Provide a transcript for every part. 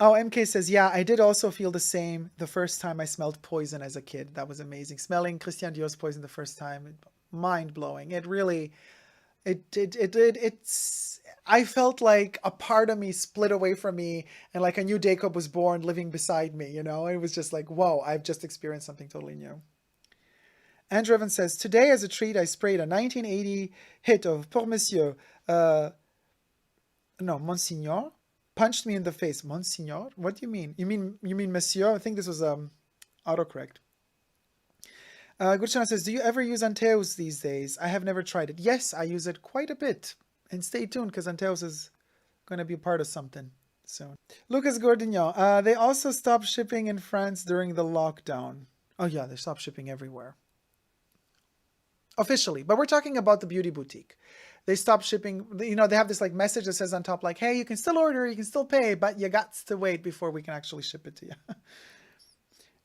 Oh, MK says, yeah, I did also feel the same the first time I smelled Poison as a kid. That was amazing. Smelling Christian Dior's Poison the first time, mind blowing. It really, it's, I felt like a part of me split away from me and like a new Jacob was born living beside me, you know? It was just like, whoa, I've just experienced something totally new. Andrew Evans says, today as a treat, I sprayed a 1980 hit of Pour Monsieur, uh, no, Monsignor, punched me in the face. Monsignor? What do you mean? You mean Monsieur? I think this was autocorrect. Gurchana says, do you ever use Antaeus these days? I have never tried it. Yes, I use it quite a bit. And stay tuned because Antaeus is going to be part of something soon. Lucas Gordignon, they also stopped shipping in France during the lockdown. Oh yeah, they stopped shipping everywhere. Officially, but we're talking about the beauty boutique. They stopped shipping, you know, they have this like message that says on top like, hey, you can still order, you can still pay, but you got to wait before we can actually ship it to you.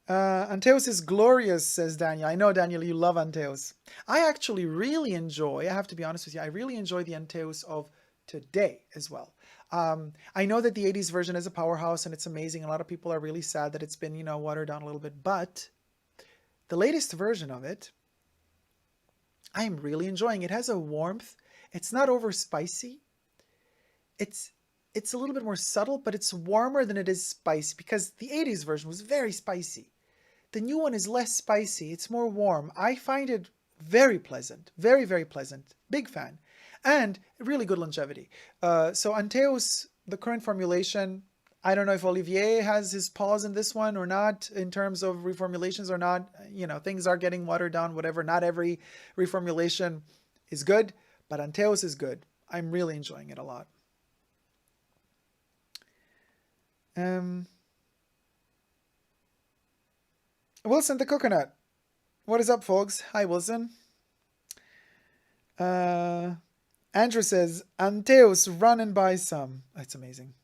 Antaeus is glorious, says Daniel. I know, Daniel, you love Antaeus. I actually really enjoy, I have to be honest with you, I really enjoy the Antaeus of today as well. I know that the 80s version is a powerhouse and it's amazing. A lot of people are really sad that it's been, you know, watered down a little bit, but the latest version of it, I'm really enjoying. It has a warmth. It's not over spicy. It's it's a little bit more subtle, but it's warmer than it is spicy because the 80s version was very spicy. The new one is less spicy. It's more warm. I find it very pleasant. Very, very pleasant. Big fan. And really good longevity. So Antaeus, the current formulation, I don't know if Olivier has his paws in this one or not in terms of reformulations or not. You know, things are getting watered down, whatever. Not every reformulation is good, but Antaeus is good. I'm really enjoying it a lot. Um, Wilson the Coconut. What is up, folks? Hi, Wilson. Uh, Andrew says, Antaeus, run and buy some. That's amazing.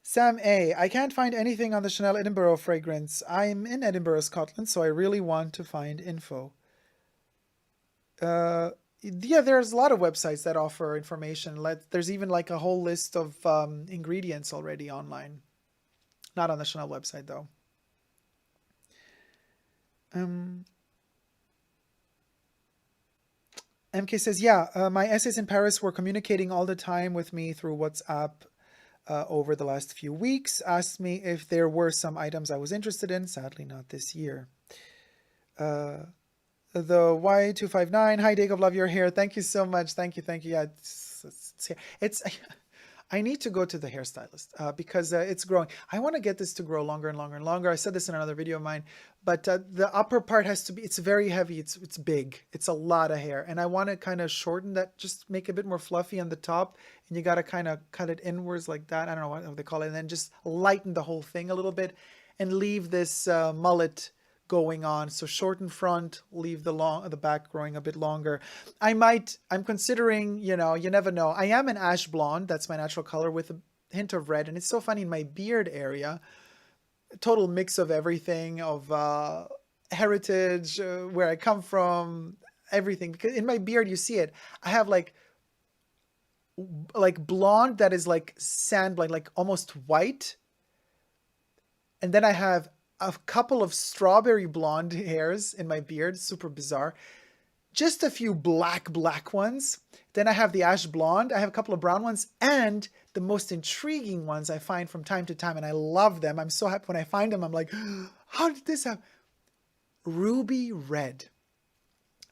Sam A. I can't find anything on the Chanel Edinburgh fragrance. I'm in Edinburgh, Scotland, so I really want to find info. Yeah, there's a lot of websites that offer information. There's even like a whole list of ingredients already online. Not on the Chanel website, though. Um, MK says, yeah, my essays in Paris were communicating all the time with me through WhatsApp over the last few weeks. Asked me if there were some items I was interested in. Sadly, not this year. Uh, the Y259. Hi, Dacob, love your hair. Thank you so much. Thank you, thank you. Yeah, it's I need to go to the hairstylist because it's growing. I want to get this to grow longer and longer and longer. I said this in another video of mine, but the upper part has to be, it's very heavy. It's big. It's a lot of hair. And I want to kind of shorten that, just make it a bit more fluffy on the top. And you got to kind of cut it inwards like that. I don't know what they call it. And then just lighten the whole thing a little bit and leave this mullet going on. So shorten front, leave the back growing a bit longer. I'm considering, you know, you never know. I am an ash blonde. That's my natural color with a hint of red. And it's so funny in my beard area, total mix of everything of heritage, where I come from, everything. Because in my beard, you see it. I have like blonde that is like sand, like almost white. And then I have a couple of strawberry blonde hairs in my beard, super bizarre. Just a few black ones. Then I have the ash blonde. I have a couple of brown ones, and the most intriguing ones I find from time to time, and I love them. I'm so happy when I find them. I'm like, how did this happen? Ruby red.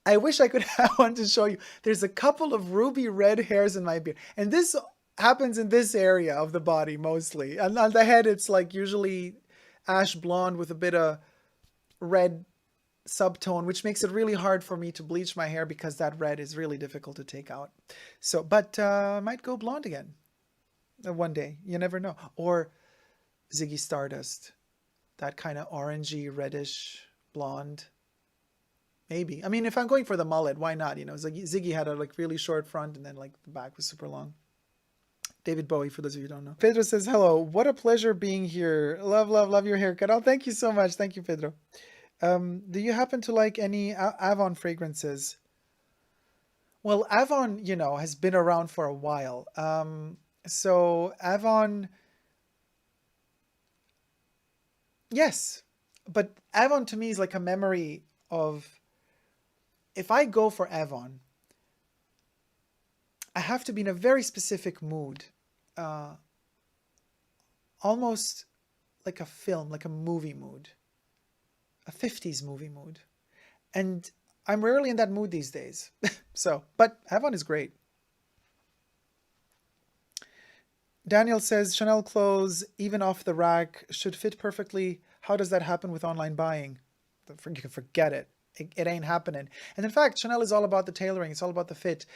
I wish I could have one to show you. There's a couple of ruby red hairs in my beard, and this happens in this area of the body mostly. And on the head, it's like usually ash blonde with a bit of red subtone, which makes it really hard for me to bleach my hair because that red is really difficult to take out. So, but I might go blonde again one day. You never know. Or Ziggy Stardust, that kind of orangey, reddish blonde. Maybe. I mean, if I'm going for the mullet, why not? You know, Ziggy had a like really short front and then like the back was super long. David Bowie, for those of you who don't know. Pedro says, hello. What a pleasure being here. Love, love, love your haircut. Oh, thank you so much. Thank you, Pedro. Do you happen to like any Avon fragrances? Well, Avon, you know, has been around for a while. So Avon, Yes, but Avon to me is like a memory of, if I go for Avon, I have to be in a very specific mood, uh, almost like a film, like a movie mood, a 50s movie mood. And I'm rarely in that mood these days. So, but Avon is great. Daniel says Chanel clothes, even off the rack, should fit perfectly. How does that happen with online buying? You can forget it. It ain't happening. And in fact, Chanel is all about the tailoring. It's all about the fit.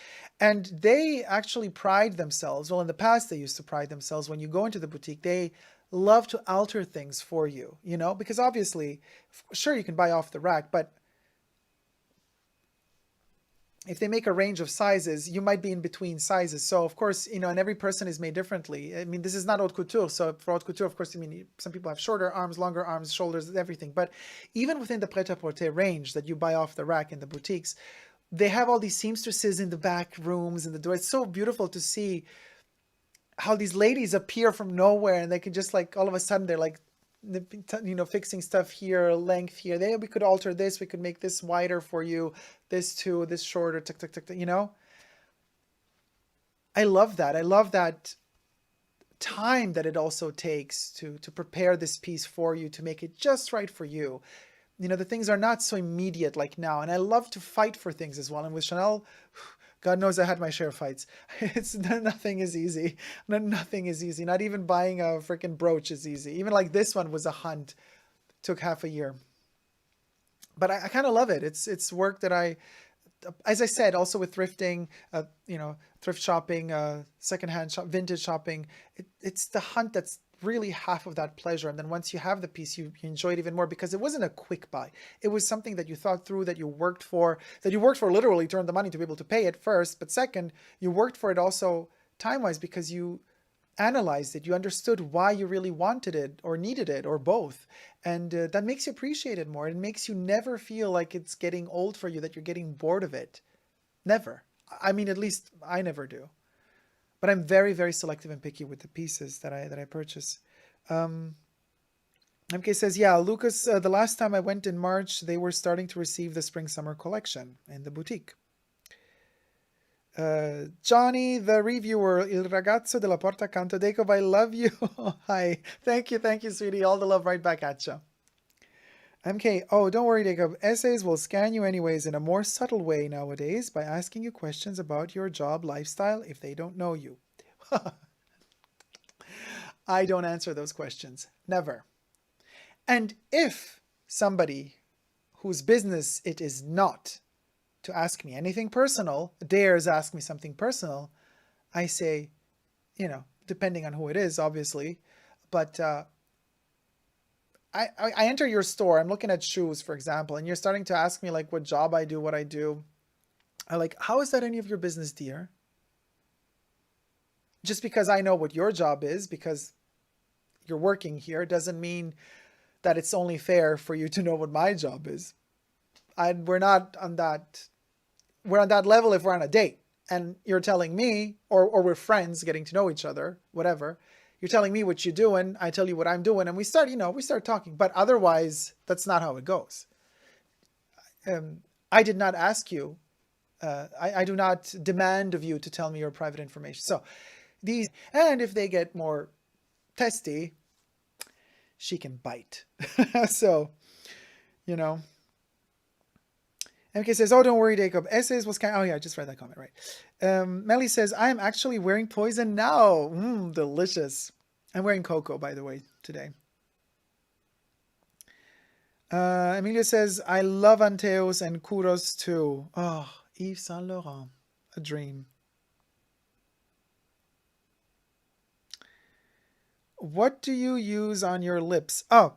And they actually pride themselves. Well, in the past, they used to pride themselves. When you go into the boutique, they love to alter things for you, you know, because obviously, sure, you can buy off the rack, but if they make a range of sizes, you might be in between sizes. So of course, you know, and every person is made differently. I mean, this is not haute couture. So for haute couture, of course, I mean, some people have shorter arms, longer arms, shoulders, everything. But even within the pret-a-porter range that you buy off the rack in the boutiques, they have all these seamstresses in the back rooms and the door. It's so beautiful to see how these ladies appear from nowhere, and they can just like all of a sudden they're like, you know, fixing stuff here, length here. They, we could alter this. We could make this wider for you. This too, this shorter. Tick, tick, tick, tick, you know, I love that. I love that time that it also takes to prepare this piece for you, to make it just right for you. You know, the things are not so immediate like now, and I love to fight for things as well. And with Chanel, God knows I had my share of fights. It's nothing is easy. Nothing is easy. Not even buying a freaking brooch is easy. Even like this one was a hunt. Took half a year. But I kind of love it. It's work that I, as I said, also with thrifting, you know, thrift shopping, secondhand shop, vintage shopping. It's the hunt that's really half of that pleasure. And then once you have the piece, you enjoy it even more, because it wasn't a quick buy. It was something that you thought through, that you worked for, literally to earn the money to be able to pay it first. But second, you worked for it also time-wise, because you analyzed it, you understood why you really wanted it or needed it or both. And that makes you appreciate it more. It makes you never feel like it's getting old for you, that you're getting bored of it. Never. I mean, at least I never do. But I'm very, very selective and picky with the pieces that I purchase. Um, MK says, yeah, Lucas, the last time I went in March, they were starting to receive the spring summer collection in the boutique. Johnny, the reviewer, Il ragazzo della porta accanto, Dacob, I love you. Hi. Thank you, sweetie. All the love right back at you. MK, oh, don't worry, Dacob. Essays will scan you anyways in a more subtle way nowadays by asking you questions about your job lifestyle if they don't know you. I don't answer those questions. Never. And if somebody whose business it is not to ask me anything personal dares ask me something personal, I say, you know, depending on who it is, obviously, but I enter your store, I'm looking at shoes, for example, and you're starting to ask me like what job I do, what I do. I like, how is that any of your business, dear? Just because I know what your job is, because you're working here, doesn't mean that it's only fair for you to know what my job is. We're not on that. We're on that level if we're on a date and you're telling me, or we're friends getting to know each other, whatever. You're telling me what you're doing, I tell you what I'm doing, and we start, you know, we start talking. But otherwise, that's not how it goes. I did not ask you. I do not demand of you to tell me your private information. So these, and if they get more testy, she can bite. So, you know. MK says, oh, don't worry, Dacob. Essays was kind of, oh yeah, I just read that comment, right. Melly says, I am actually wearing poison now. Delicious. I'm wearing COCO, by the way, today. Emilia says, I love Antaeus and Kudos too. Oh, Yves Saint Laurent, a dream. What do you use on your lips? Oh,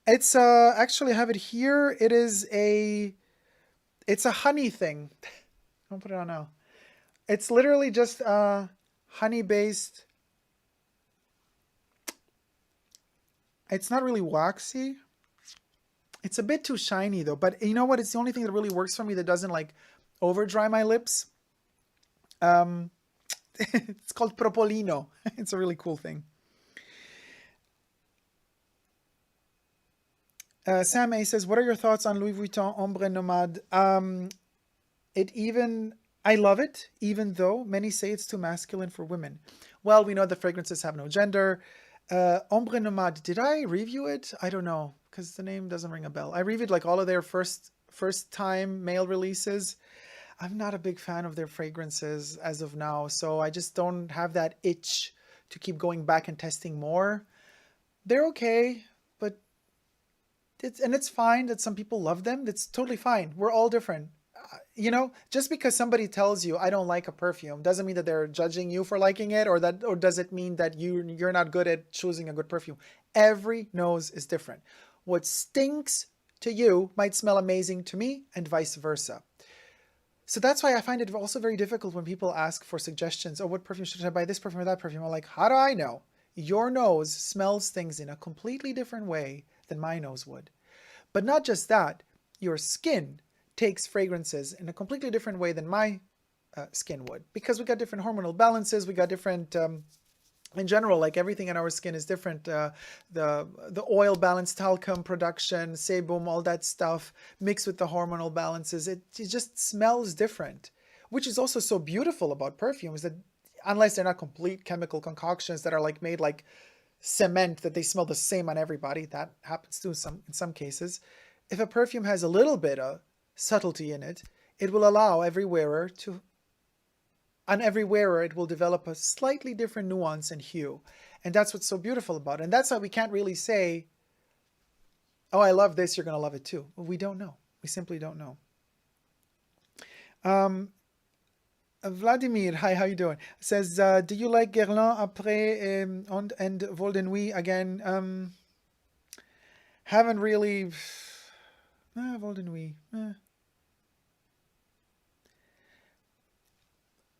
it's actually I have it here. It's a honey thing. I'll put it on now. It's literally just honey based. It's not really waxy. It's a bit too shiny though, but you know what? It's the only thing that really works for me that doesn't like over dry my lips. It's called Propolino. It's a really cool thing. Sam A says, what are your thoughts on Louis Vuitton Ombre Nomade? It even, I love it, even though many say it's too masculine for women. Well, we know that fragrances have no gender. Ombre Nomade, did I review it? I don't know, because the name doesn't ring a bell. I reviewed like all of their first time male releases. I'm not a big fan of their fragrances as of now, so I just don't have that itch to keep going back and testing more. They're okay, but it's fine that some people love them. That's totally fine. We're all different. You know, just because somebody tells you I don't like a perfume doesn't mean that they're judging you for liking it, or does it mean that you're not good at choosing a good perfume. Every nose is different. What stinks to you might smell amazing to me, and vice versa. So that's why I find it also very difficult when people ask for suggestions. Oh, what perfume should I buy? This perfume or that perfume? I'm like, how do I know? Your nose smells things in a completely different way than my nose would. But not just that, your skin takes fragrances in a completely different way than my skin would. Because we got different hormonal balances, we got different... in general, like everything in our skin is different. The oil balance, talcum production, sebum, all that stuff mixed with the hormonal balances, it just smells different. Which is also so beautiful about perfumes, that unless they're not complete chemical concoctions that are like made like cement, that they smell the same on everybody, that happens too in some cases. If a perfume has a little bit of subtlety in it, it will allow every wearer to... On every wearer, it will develop a slightly different nuance and hue. And that's what's so beautiful about it. And that's why we can't really say, oh, I love this, you're going to love it too. Well, we don't know. We simply don't know. Vladimir, hi, how you doing? Says, do you like Guerlain après and Vol de Nuit again? Haven't really... Vol de Nuit.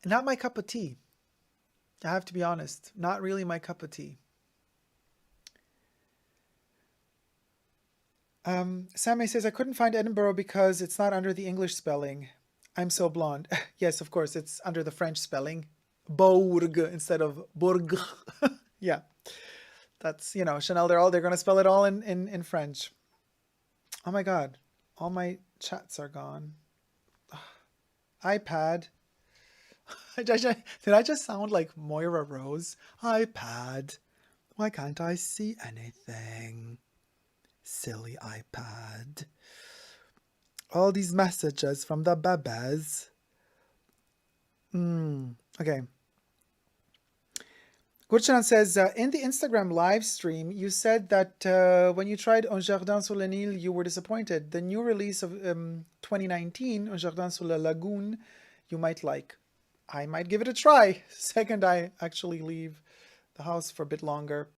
Not my cup of tea. I have to be honest. Not really my cup of tea. Sammy says, I couldn't find Edinburgh because it's not under the English spelling. I'm so blonde. Yes, of course, it's under the French spelling. Bourg instead of Bourg. Yeah. That's, you know, Chanel, they're going to spell it all in French. Oh my God. All my chats are gone. iPad. Did I just sound like Moira Rose? iPad. Why can't I see anything? Silly iPad. All these messages from the babas. Okay. Gurchanan says, in the Instagram live stream, you said that when you tried Un Jardin sur le Nil, you were disappointed. The new release of 2019, Un Jardin sur la Lagune, you might like. I might give it a try. Second, I actually leave the house for a bit longer.